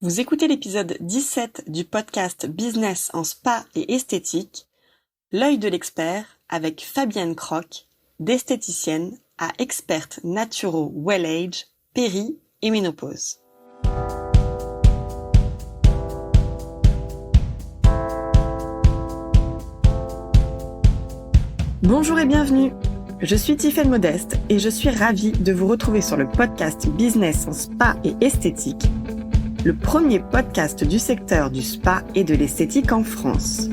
Vous écoutez l'épisode 17 du podcast Business en spa et esthétique, l'œil de l'expert avec Fabienne Croc, d'esthéticienne à experte naturo well age, péri et ménopause. Bonjour et bienvenue. Je suis Tiffaine Modeste et je suis ravie de vous retrouver sur le podcast Business en spa et esthétique, le premier podcast du secteur du spa et de l'esthétique en France.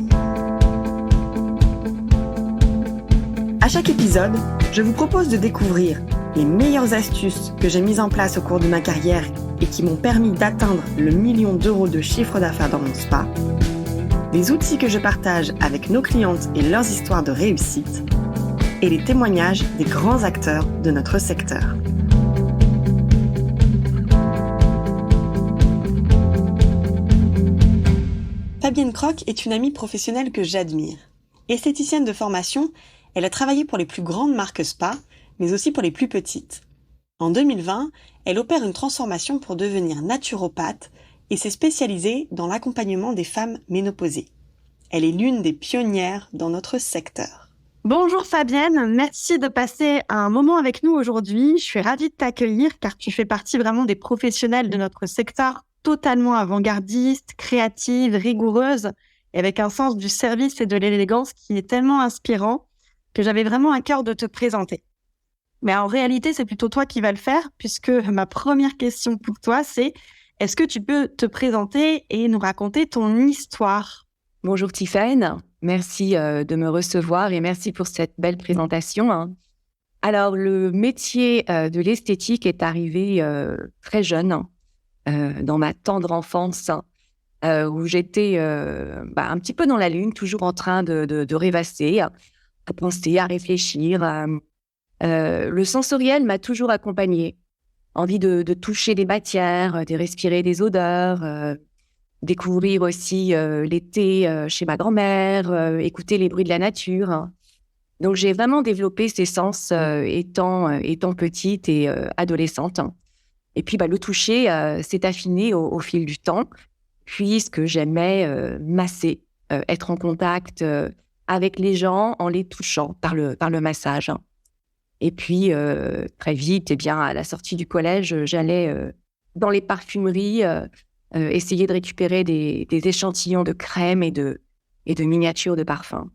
À chaque épisode, je vous propose de découvrir les meilleures astuces que j'ai mises en place au cours de ma carrière et qui m'ont permis d'atteindre le 1 million d'euros de chiffre d'affaires dans mon spa, des outils que je partage avec nos clientes et leurs histoires de réussite, et les témoignages des grands acteurs de notre secteur. Fabienne Croc est une amie professionnelle que j'admire. Esthéticienne de formation, elle a travaillé pour les plus grandes marques spa, mais aussi pour les plus petites. En 2020, elle opère une transformation pour devenir naturopathe et s'est spécialisée dans l'accompagnement des femmes ménopausées. Elle est l'une des pionnières dans notre secteur. Bonjour Fabienne, merci de passer un moment avec nous aujourd'hui. Je suis ravie de t'accueillir car tu fais partie vraiment des professionnels de notre secteur totalement avant-gardiste, créative, rigoureuse et avec un sens du service et de l'élégance qui est tellement inspirant que j'avais vraiment à cœur de te présenter. Mais en réalité, c'est plutôt toi qui vas le faire puisque ma première question pour toi, c'est est-ce que tu peux te présenter et nous raconter ton histoire ? Bonjour Tiffaine, merci de me recevoir et merci pour cette belle présentation. Alors, le métier de l'esthétique est arrivé très jeune, dans ma tendre enfance, où j'étais un petit peu dans la lune, toujours en train de rêvasser, à penser, à réfléchir. Le sensoriel m'a toujours accompagnée. Envie de toucher des matières, de respirer des odeurs, découvrir aussi l'été chez ma grand-mère, écouter les bruits de la nature. Donc, j'ai vraiment développé ces sens étant petite et adolescente. Et puis, le toucher s'est affiné au fil du temps, puisque j'aimais masser, être en contact avec les gens en les touchant par le massage. Et puis, très vite, à la sortie du collège, j'allais dans les parfumeries essayer de récupérer des échantillons de crème et de miniatures de parfums.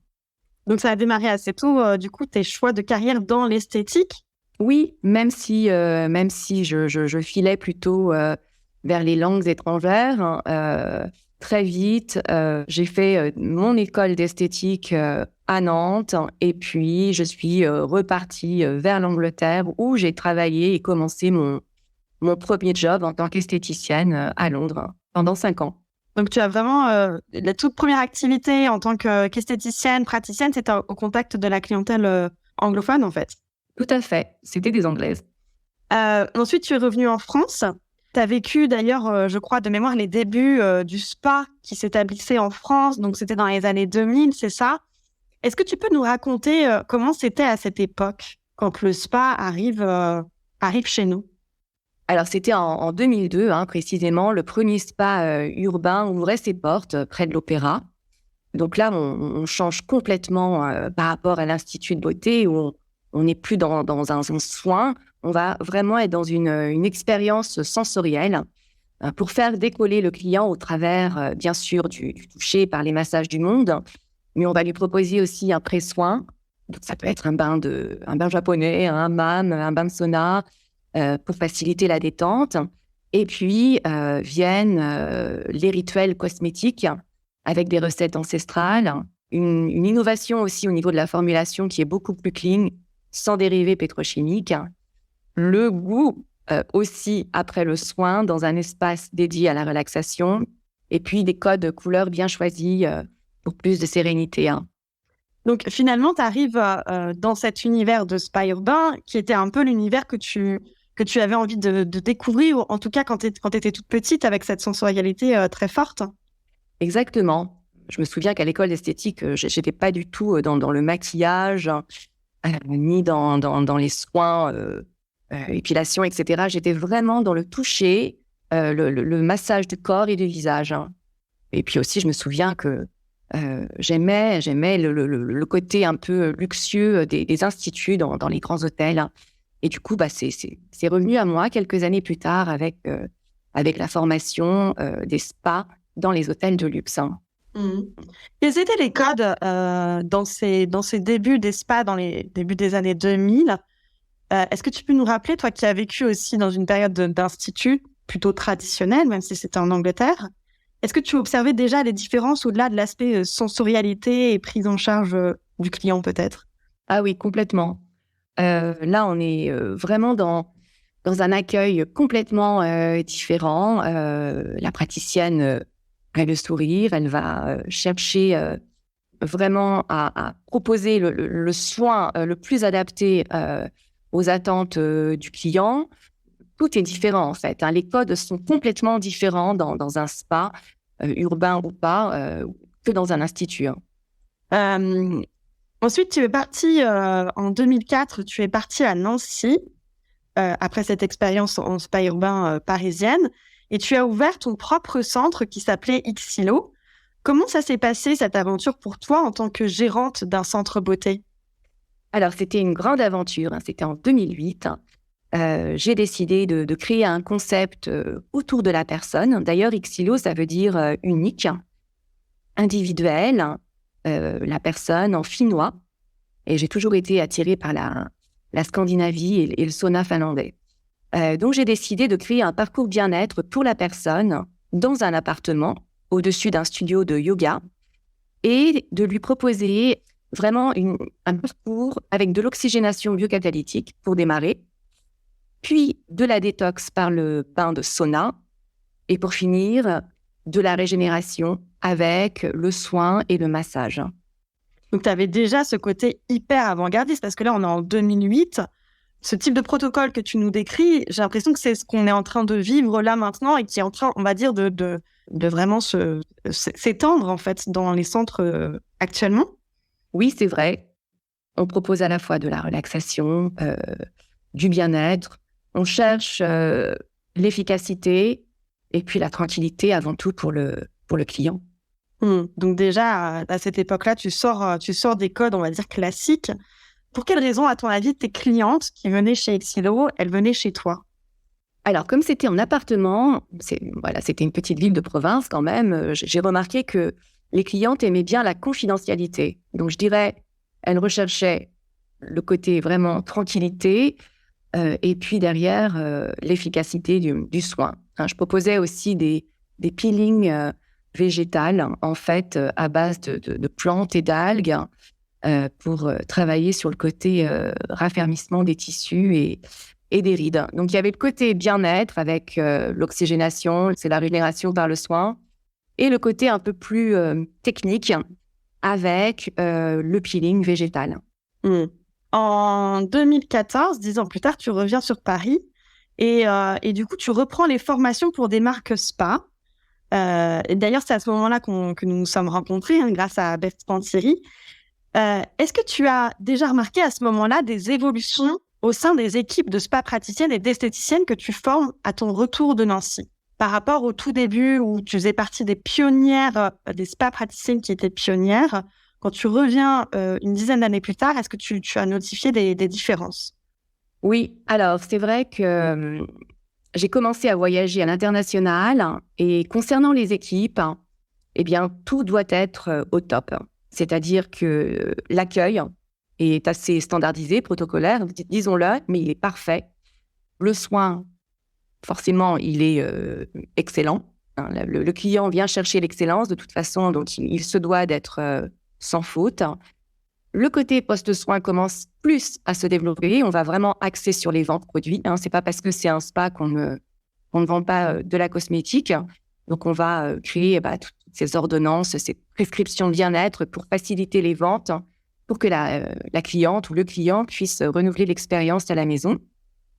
Donc, ça a démarré assez tôt, du coup, tes choix de carrière dans l'esthétique ? Oui, même si je filais plutôt vers les langues étrangères, très vite, j'ai fait mon école d'esthétique à Nantes et puis je suis repartie vers l'Angleterre où j'ai travaillé et commencé mon premier job en tant qu'esthéticienne à Londres pendant 5 ans. Donc, tu as vraiment la toute première activité en tant qu'esthéticienne, praticienne, c'était au contact de la clientèle anglophone, en fait. Tout à fait, c'était des Anglaises. Ensuite, tu es revenue en France. Tu as vécu d'ailleurs, je crois, de mémoire, les débuts du spa qui s'établissait en France. Donc, c'était dans les années 2000, c'est ça. Est-ce que tu peux nous raconter comment c'était à cette époque, quand le spa arrive chez nous ? Alors, c'était en 2002, précisément, le premier spa urbain ouvrait ses portes près de l'Opéra. Donc là, on change complètement par rapport à l'Institut de beauté où on n'est plus dans un soin. On va vraiment être dans une expérience sensorielle pour faire décoller le client au travers, bien sûr, du toucher par les massages du monde. Mais on va lui proposer aussi un pré-soin. Donc, ça peut être un bain japonais, un hammam, un bain de sauna pour faciliter la détente. Et puis, viennent les rituels cosmétiques avec des recettes ancestrales. Une innovation aussi au niveau de la formulation qui est beaucoup plus clean, sans dérivés pétrochimiques. Le goût aussi après le soin dans un espace dédié à la relaxation. Et puis, des codes couleurs bien choisis pour plus de sérénité. Donc, finalement, tu arrives dans cet univers de spa urbain qui était un peu l'univers que tu avais envie de découvrir, en tout cas quand tu étais toute petite, avec cette sensorialité très forte. Exactement. Je me souviens qu'à l'école d'esthétique, je n'étais pas du tout dans le maquillage, ni dans les soins, épilation, etc. J'étais vraiment dans le toucher, le massage du corps et du visage, hein. Et puis aussi, je me souviens que j'aimais le côté un peu luxueux des instituts dans les grands hôtels, hein. Et du coup, c'est revenu à moi quelques années plus tard avec la formation des spas dans les hôtels de luxe, hein. Mhm. Quels étaient les codes dans ces débuts des spas, dans les débuts des années 2000? Est-ce que tu peux nous rappeler, toi qui as vécu aussi dans une période d'institut plutôt traditionnelle, même si c'était en Angleterre, est-ce que tu observais déjà les différences au-delà de l'aspect sensorialité et prise en charge du client peut-être? Ah oui, complètement. Là, on est vraiment dans un accueil complètement différent. La praticienne a le sourire, elle va chercher vraiment à proposer le soin le plus adapté aux attentes du client. Tout est différent, en fait, hein. Les codes sont complètement différents dans un spa, urbain ou pas, que dans un institut, hein. Euh, Ensuite, tu es parti en 2004, tu es parti à Nancy après cette expérience en spa urbain parisienne et tu as ouvert ton propre centre qui s'appelait Xilo. Comment ça s'est passé cette aventure pour toi en tant que gérante d'un centre beauté? Alors, c'était une grande aventure, hein. C'était en 2008. J'ai décidé de créer un concept autour de la personne. D'ailleurs, Xilo, ça veut dire unique, individuel, la personne en finnois. Et j'ai toujours été attirée par la Scandinavie et le sauna finlandais. Donc, j'ai décidé de créer un parcours bien-être pour la personne dans un appartement au-dessus d'un studio de yoga et de lui proposer vraiment un parcours avec de l'oxygénation biocatalytique pour démarrer, puis de la détox par le bain de sauna et pour finir, de la régénération avec le soin et le massage. Donc, tu avais déjà ce côté hyper avant-gardiste parce que là, on est en 2008. Ce type de protocole que tu nous décris, j'ai l'impression que c'est ce qu'on est en train de vivre là maintenant et qui est en train, on va dire, de vraiment s'étendre en fait dans les centres actuellement. Oui, c'est vrai. On propose à la fois de la relaxation, du bien-être. On cherche l'efficacité et puis la tranquillité avant tout pour le client. Donc déjà, à cette époque-là, tu sors des codes, on va dire, classiques. Pour quelle raison, à ton avis, tes clientes qui venaient chez Xilo, elles venaient chez toi? Alors, comme c'était en appartement, c'était une petite ville de province quand même, j'ai remarqué que les clientes aimaient bien la confidentialité. Donc, je dirais, elles recherchaient le côté vraiment tranquillité et puis derrière, l'efficacité du soin, hein. Je proposais aussi des peelings végétales, en fait, à base de plantes et d'algues pour travailler sur le côté raffermissement des tissus et des rides. Donc, il y avait le côté bien-être avec l'oxygénation, c'est la régénération par le soin, et le côté un peu plus technique avec le peeling végétal. En 2014, 10 ans plus tard, tu reviens sur Paris et du coup, tu reprends les formations pour des marques spa. Et d'ailleurs, c'est à ce moment-là que nous nous sommes rencontrés, hein, grâce à Beth Pantieri. Est-ce que tu as déjà remarqué à ce moment-là des évolutions au sein des équipes de spa praticiennes et d'esthéticiennes que tu formes à ton retour de Nancy? Par rapport au tout début où tu faisais partie des pionnières, des spa praticiennes qui étaient pionnières, quand tu reviens une dizaine d'années plus tard, est-ce que tu as notifié des différences? Oui, alors c'est vrai que j'ai commencé à voyager à l'international et concernant les équipes, eh bien, tout doit être au top. C'est-à-dire que l'accueil est assez standardisé, protocolaire, disons-le, mais il est parfait. Le soin, forcément, il est excellent, hein. Le client vient chercher l'excellence de toute façon, donc il se doit d'être sans faute. Le côté post-soin commence plus à se développer. On va vraiment axer sur les ventes produits, hein. C'est pas parce que c'est un spa qu'on ne vend pas de la cosmétique. Donc, on va créer toutes ces ordonnances, ces prescriptions de bien-être pour faciliter les ventes, pour que la cliente ou le client puisse renouveler l'expérience à la maison.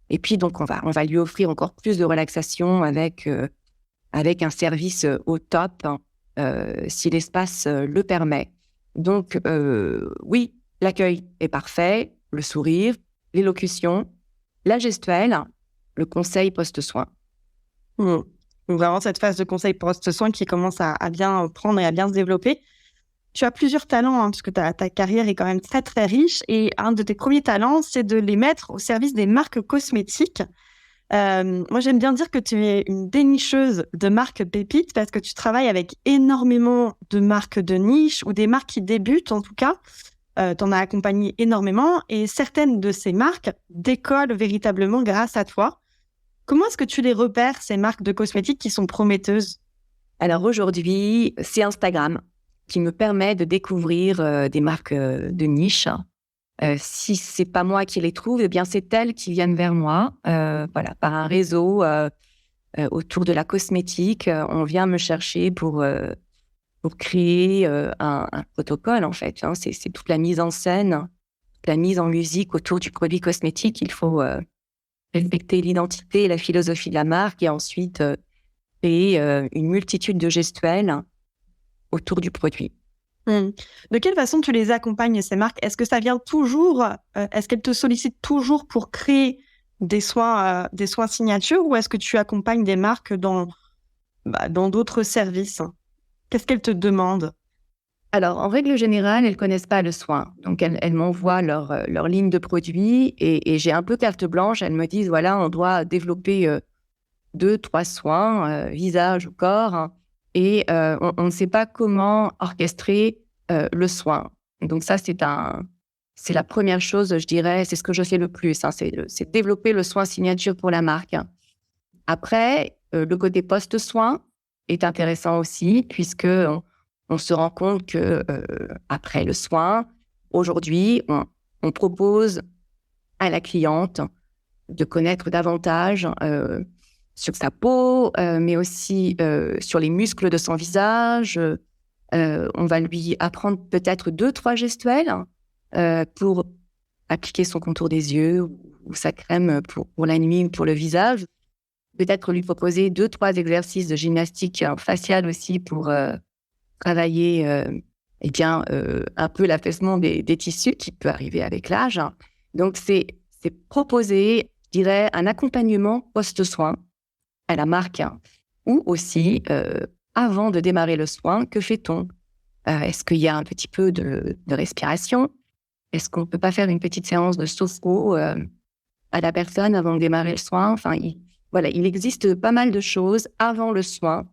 Et puis, donc, on va lui offrir encore plus de relaxation avec un service au top, si l'espace le permet. Donc, oui, l'accueil est parfait, le sourire, l'élocution, la gestuelle, le conseil post-soin. Donc vraiment cette phase de conseil post-soin qui commence à bien prendre et à bien se développer. Tu as plusieurs talents, hein, puisque ta carrière est quand même très, très riche. Et un de tes premiers talents, c'est de les mettre au service des marques cosmétiques. Moi, j'aime bien dire que tu es une dénicheuse de marques pépites parce que tu travailles avec énormément de marques de niche ou des marques qui débutent, en tout cas. Tu en as accompagné énormément et certaines de ces marques décollent véritablement grâce à toi. Comment est-ce que tu les repères, ces marques de cosmétiques qui sont prometteuses? Alors aujourd'hui, c'est Instagram qui me permet de découvrir des marques de niche. Si c'est pas moi qui les trouve, eh bien c'est elles qui viennent vers moi, voilà, par un réseau autour de la cosmétique. On vient me chercher pour créer un protocole en fait. Hein. C'est toute la mise en scène, la mise en musique autour du produit cosmétique. Il faut respecter l'identité et la philosophie de la marque et ensuite créer une multitude de gestuels autour du produit. De quelle façon tu les accompagnes, ces marques? Est-ce que ça vient toujours, est-ce qu'elles te sollicitent toujours pour créer des soins signatures ou est-ce que tu accompagnes des marques dans d'autres services? Qu'est-ce qu'elles te demandent? Alors, en règle générale, elles ne connaissent pas le soin. Donc, elles m'envoient leur ligne de produits et j'ai un peu carte blanche. Elles me disent, voilà, on doit développer 2-3 soins, visage ou corps, hein, et on ne sait pas comment orchestrer le soin. Donc ça, c'est la première chose, je dirais, c'est ce que je fais le plus, hein, c'est développer le soin signature pour la marque. Après, le côté post-soin est intéressant aussi, puisque on se rend compte que après le soin, aujourd'hui, on propose à la cliente de connaître davantage sur sa peau, mais aussi sur les muscles de son visage. On va lui apprendre peut-être 2-3 gestuels pour appliquer son contour des yeux ou sa crème pour la nuit ou pour le visage. Peut-être lui proposer 2-3 exercices de gymnastique faciale aussi pour travailler un peu l'affaissement des tissus qui peut arriver avec l'âge. Donc, c'est proposer, je dirais, un accompagnement post-soin à la marque ou aussi, avant de démarrer le soin, que fait-on? Est-ce qu'il y a un petit peu de respiration? Est-ce qu'on ne peut pas faire une petite séance de sophro à la personne avant de démarrer le soin? Enfin, il existe pas mal de choses avant le soin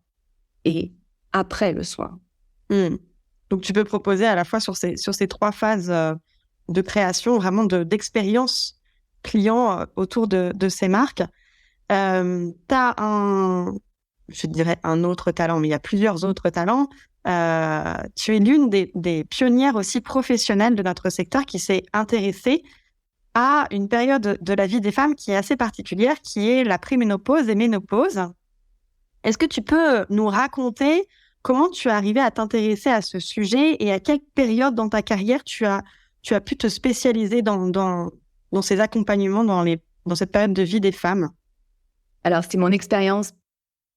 et après le soin. Donc, tu peux proposer à la fois sur ces 3 phases de création, vraiment d'expérience client autour de ces marques. Tu as je dirais un autre talent, mais il y a plusieurs autres talents. Tu es l'une des pionnières aussi professionnelles de notre secteur qui s'est intéressée à une période de la vie des femmes qui est assez particulière, qui est la préménopause et ménopause. Est-ce que tu peux nous raconter comment tu es arrivée à t'intéresser à ce sujet et à quelle période dans ta carrière tu as pu te spécialiser dans ces accompagnements dans cette période de vie des femmes? Alors, c'est mon expérience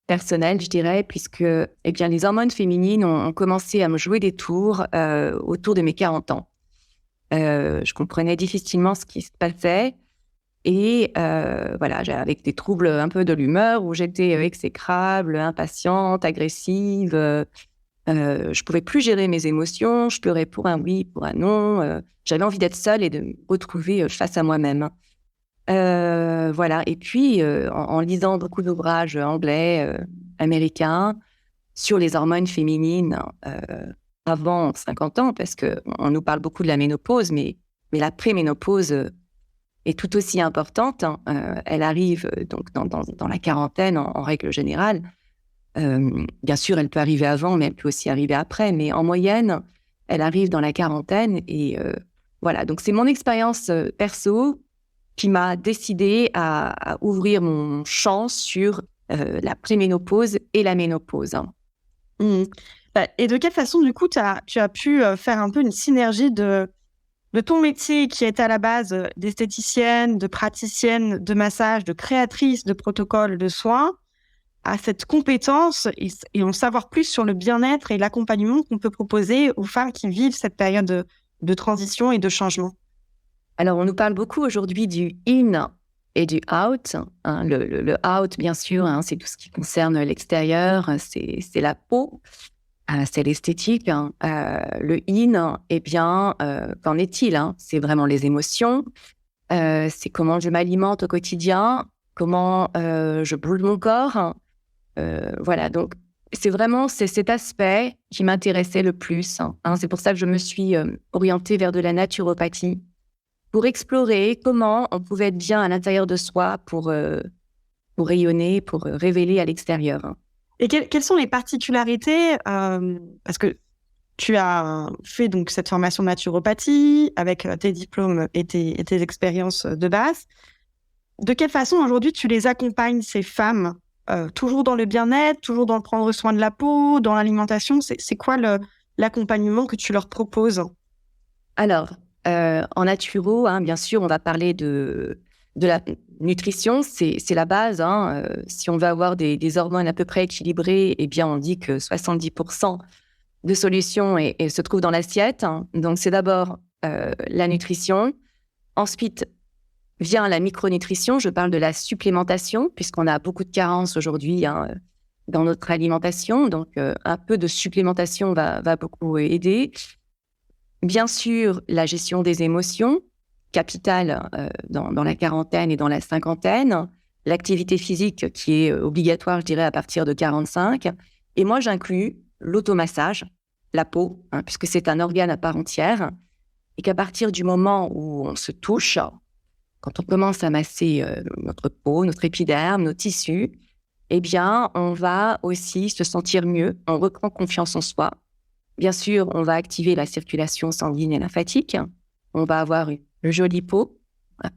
personnelle, je dirais, puisque les hormones féminines ont commencé à me jouer des tours autour de mes 40 ans. Je comprenais difficilement ce qui se passait et avec des troubles un peu de l'humeur où j'étais exécrable, impatiente, agressive. Je pouvais plus gérer mes émotions, je pleurais pour un oui, pour un non. J'avais envie d'être seule et de me retrouver face à moi-même. Et puis, en lisant beaucoup d'ouvrages anglais, américains, sur les hormones féminines avant 50 ans, parce qu'on nous parle beaucoup de la ménopause, mais la préménopause est tout aussi importante. Elle arrive donc dans la quarantaine en règle générale. Bien sûr, elle peut arriver avant, mais elle peut aussi arriver après. Mais en moyenne, elle arrive dans la quarantaine. Et donc c'est mon expérience perso qui m'a décidée à ouvrir mon champ sur la préménopause et la ménopause. Et de quelle façon, du coup, tu as pu faire un peu une synergie de ton métier qui est à la base d'esthéticienne, de praticienne, de massage, de créatrice de protocoles de soins, à cette compétence et en savoir plus sur le bien-être et l'accompagnement qu'on peut proposer aux femmes qui vivent cette période de transition et de changement? Alors, on nous parle beaucoup aujourd'hui du IN et du out. Hein. Le out, bien sûr, hein, c'est tout ce qui concerne l'extérieur, c'est la peau, c'est l'esthétique. Hein. Le in, eh bien, qu'en est-il, hein? C'est vraiment les émotions, c'est comment je m'alimente au quotidien, comment je bouge mon corps. Hein. Voilà, donc c'est cet aspect qui m'intéressait le plus. Hein. C'est pour ça que je me suis orientée vers de la naturopathie, pour explorer comment on pouvait être bien à l'intérieur de soi pour rayonner, pour révéler à l'extérieur. Hein. Et quelles sont les particularités, parce que tu as fait donc cette formation naturopathie avec tes diplômes et tes expériences de base. De quelle façon aujourd'hui tu les accompagnes, ces femmes, toujours dans le bien-être, toujours dans le prendre soin de la peau, dans l'alimentation? C'est quoi l'accompagnement que tu leur proposes? Alors, en naturo, hein, bien sûr, on va parler de la nutrition, c'est la base. Hein. Si on veut avoir des hormones à peu près équilibrées, eh bien, on dit que 70% de solutions se trouvent dans l'assiette. Hein. Donc, c'est d'abord la nutrition. Ensuite, vient la micronutrition. Je parle de la supplémentation, puisqu'on a beaucoup de carences aujourd'hui, hein, dans notre alimentation. Donc, un peu de supplémentation va beaucoup aider. Bien sûr, la gestion des émotions, capitale dans la quarantaine et dans la cinquantaine. L'activité physique qui est obligatoire, je dirais, à partir de 45. Et moi, j'inclus l'automassage, la peau, hein, puisque c'est un organe à part entière. Et qu'à partir du moment où on se touche, quand on commence à masser notre peau, notre épiderme, nos tissus, eh bien, on va aussi se sentir mieux, on reprend confiance en soi. Bien sûr, on va activer la circulation sanguine et lymphatique. On va avoir une jolie peau,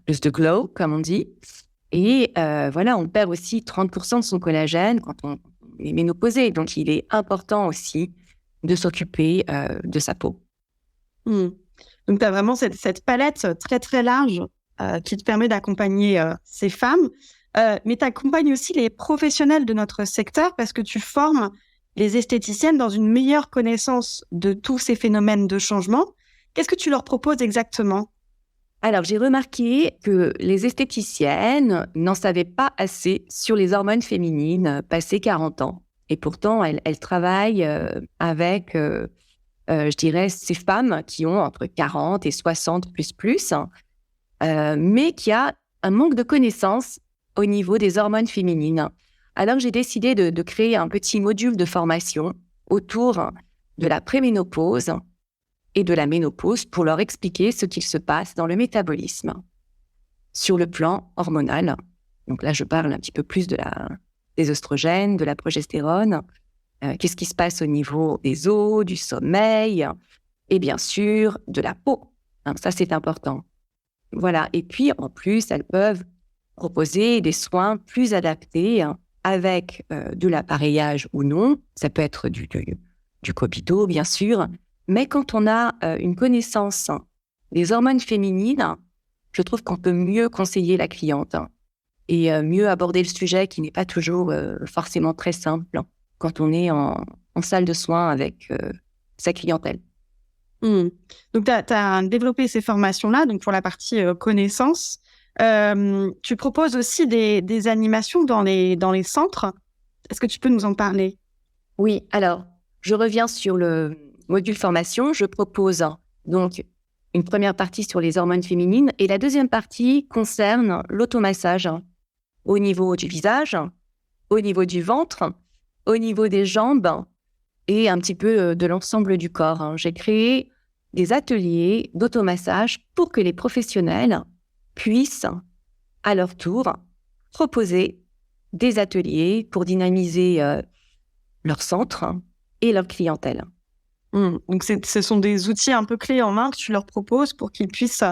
plus de glow, comme on dit. Et voilà, on perd aussi 30% de son collagène quand on est ménopausé. Donc, il est important aussi de s'occuper de sa peau. Donc, tu as vraiment cette palette très, très large qui te permet d'accompagner ces femmes. Mais tu accompagnes aussi les professionnels de notre secteur parce que tu formes les esthéticiennes dans une meilleure connaissance de tous ces phénomènes de changement. Qu'est-ce que tu leur proposes exactement? Alors, j'ai remarqué que les esthéticiennes n'en savaient pas assez sur les hormones féminines passées 40 ans. Et pourtant, elles travaillent avec, je dirais, ces femmes qui ont entre 40 et 60 plus, mais qui a un manque de connaissances au niveau des hormones féminines. Alors, j'ai décidé de créer un petit module de formation autour de la préménopause et de la ménopause pour leur expliquer ce qu'il se passe dans le métabolisme sur le plan hormonal. Donc là, je parle un petit peu plus des oestrogènes, de la progestérone, qu'est-ce qui se passe au niveau des os, du sommeil et bien sûr de la peau. Hein, ça, c'est important. Voilà. Et puis, en plus, elles peuvent proposer des soins plus adaptés, hein, avec de l'appareillage ou non. Ça peut être du Copito, bien sûr. Mais quand on a une connaissance des hormones féminines, je trouve qu'on peut mieux conseiller la cliente et mieux aborder le sujet qui n'est pas toujours forcément très simple quand on est en salle de soins avec sa clientèle. Donc, tu as développé ces formations-là, donc pour la partie connaissance. Tu proposes aussi des animations dans les centres. Est-ce que tu peux nous en parler? Oui, alors, je reviens sur le module formation. Je propose donc une première partie sur les hormones féminines et la deuxième partie concerne l'automassage au niveau du visage, au niveau du ventre, au niveau des jambes et un petit peu de l'ensemble du corps. J'ai créé des ateliers d'automassage pour que les professionnels puissent, à leur tour, proposer des ateliers pour dynamiser leur centre et leur clientèle. Donc, ce sont des outils un peu clés en main que tu leur proposes pour qu'ils puissent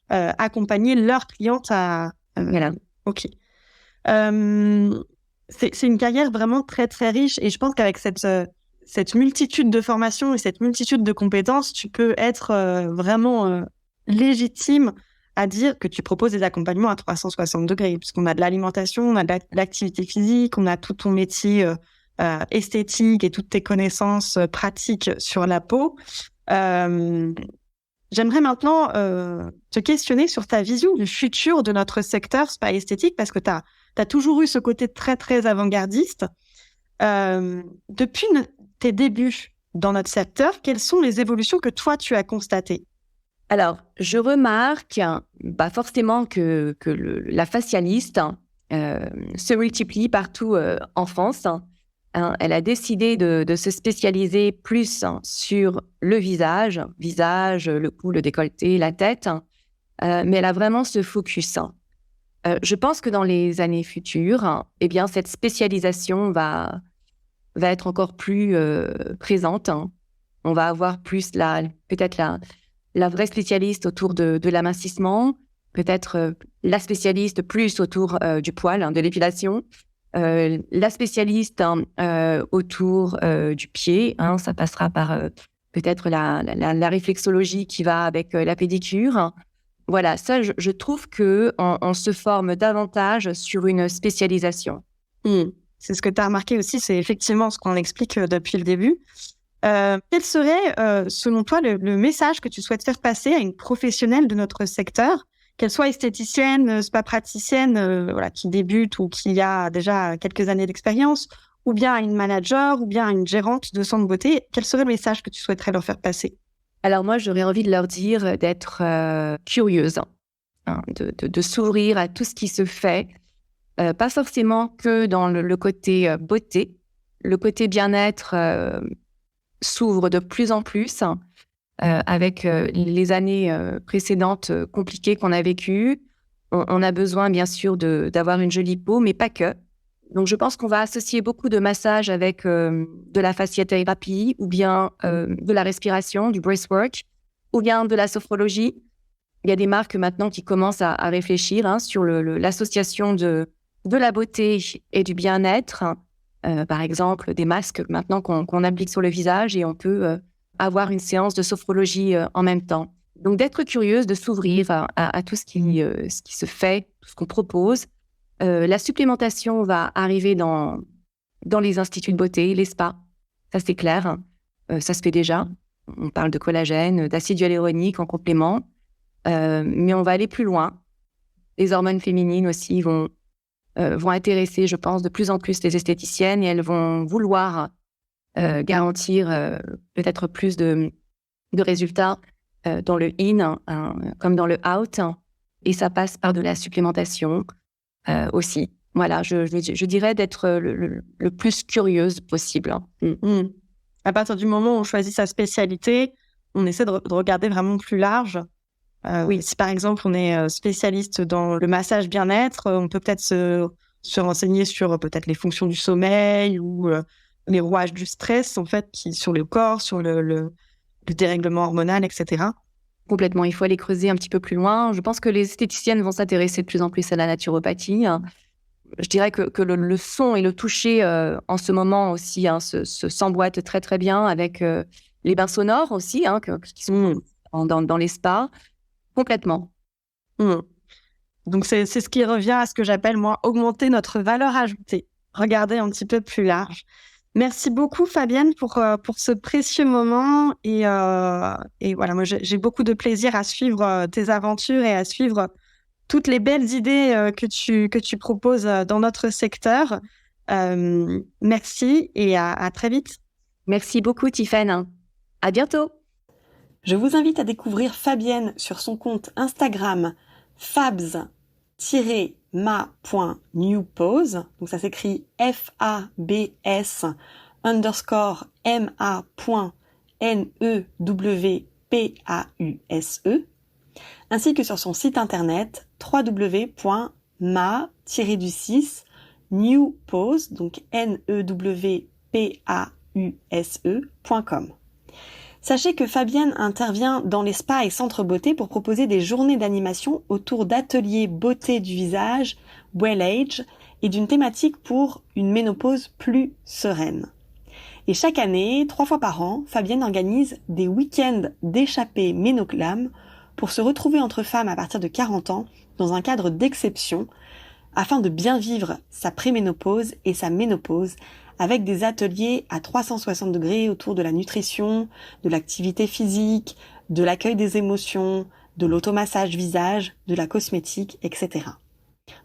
accompagner leurs clientes à... Voilà. OK. C'est une carrière vraiment très, très riche et je pense qu'avec cette multitude de formations et cette multitude de compétences, tu peux être vraiment légitime à dire que tu proposes des accompagnements à 360 degrés, puisqu'on a de l'alimentation, on a de l'activité physique, on a tout ton métier esthétique et toutes tes connaissances pratiques sur la peau. J'aimerais maintenant te questionner sur ta vision du futur de notre secteur spa esthétique, parce que tu as toujours eu ce côté très, très avant-gardiste. Depuis tes débuts dans notre secteur, quelles sont les évolutions que toi, tu as constatées? Alors, je remarque forcément que la facialiste se multiplie partout en France. Elle a décidé de se spécialiser plus sur le visage, le cou, le décolleté, la tête, mais elle a vraiment ce focus. Je pense que dans les années futures, eh bien, cette spécialisation va être encore plus présente. On va avoir plus peut-être la vraie spécialiste autour de l'amincissement, peut-être la spécialiste plus autour du poil, de l'épilation, la spécialiste autour du pied. Ça passera par peut-être la réflexologie qui va avec la pédicure. Voilà, ça, je trouve qu'on se forme davantage sur une spécialisation. C'est ce que tu as remarqué aussi, c'est effectivement ce qu'on explique depuis le début. Quel serait, selon toi, le message que tu souhaites faire passer à une professionnelle de notre secteur, qu'elle soit esthéticienne, spa praticienne, qui débute ou qui a déjà quelques années d'expérience, ou bien à une manager, ou bien à une gérante de centre de beauté? Quel serait le message que tu souhaiterais leur faire passer? Alors moi, j'aurais envie de leur dire d'être curieuse, de s'ouvrir à tout ce qui se fait, pas forcément que dans le côté beauté. Le côté bien-être s'ouvre de plus en plus avec les années précédentes compliquées qu'on a vécues. On a besoin, bien sûr, d'avoir une jolie peau, mais pas que. Donc, je pense qu'on va associer beaucoup de massages avec de la fasciathérapie ou bien de la respiration, du breathwork, ou bien de la sophrologie. Il y a des marques maintenant qui commencent à réfléchir sur l'association de la beauté et du bien-être. Par exemple, des masques maintenant qu'on applique sur le visage et on peut avoir une séance de sophrologie en même temps. Donc, d'être curieuse, de s'ouvrir à tout ce qui se fait, tout ce qu'on propose. La supplémentation va arriver dans les instituts de beauté, les spas. Ça, c'est clair. Ça se fait déjà. On parle de collagène, d'acide hyaluronique en complément. Mais on va aller plus loin. Les hormones féminines aussi vont intéresser, je pense, de plus en plus les esthéticiennes et elles vont vouloir garantir peut-être plus de résultats dans le in comme dans le out. Et ça passe par de la supplémentation aussi. Voilà, je dirais d'être le plus curieuse possible. À partir du moment où on choisit sa spécialité, on essaie de regarder vraiment plus large. Oui, si par exemple on est spécialiste dans le massage bien-être, on peut peut-être se renseigner sur peut-être les fonctions du sommeil ou les rouages du stress en fait, sur le corps, sur le dérèglement hormonal, etc. Complètement, il faut aller creuser un petit peu plus loin. Je pense que les esthéticiennes vont s'intéresser de plus en plus à la naturopathie. Je dirais que le son et le toucher en ce moment aussi s'emboîtent très très bien avec les bains sonores aussi, qui sont dans les spas. Complètement. Donc, c'est ce qui revient à ce que j'appelle, moi, augmenter notre valeur ajoutée. Regarder un petit peu plus large. Merci beaucoup, Fabienne, pour ce précieux moment. Et voilà, moi, j'ai beaucoup de plaisir à suivre tes aventures et à suivre toutes les belles idées que tu proposes dans notre secteur. Merci et à très vite. Merci beaucoup, Tiffany. À bientôt. Je vous invite à découvrir Fabienne sur son compte Instagram fabs-ma.newpose. Donc ça s'écrit FABS_ma.NEWPAUSE, ainsi que sur son site internet www.ma-newpose, donc NEWPAUSE.com. Sachez que Fabienne intervient dans les spas et centres beauté pour proposer des journées d'animation autour d'ateliers beauté du visage, well age, et d'une thématique pour une ménopause plus sereine. Et chaque année, 3 fois par an, Fabienne organise des week-ends d'échappée ménoglam pour se retrouver entre femmes à partir de 40 ans dans un cadre d'exception afin de bien vivre sa préménopause et sa ménopause avec des ateliers à 360 degrés autour de la nutrition, de l'activité physique, de l'accueil des émotions, de l'automassage visage, de la cosmétique, etc.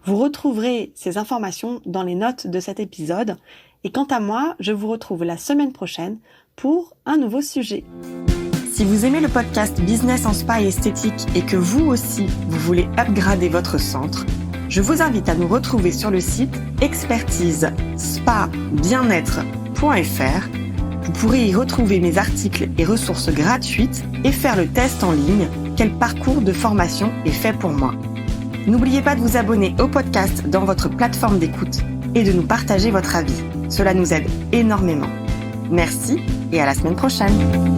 Vous retrouverez ces informations dans les notes de cet épisode. Et quant à moi, je vous retrouve la semaine prochaine pour un nouveau sujet. Si vous aimez le podcast Business en Spa et Esthétique et que vous aussi, vous voulez upgrader votre centre, je vous invite à nous retrouver sur le site expertise-spa-bien-être.fr. Vous pourrez y retrouver mes articles et ressources gratuites et faire le test en ligne « Quel parcours de formation est fait pour moi ?» N'oubliez pas de vous abonner au podcast dans votre plateforme d'écoute et de nous partager votre avis. Cela nous aide énormément. Merci et à la semaine prochaine.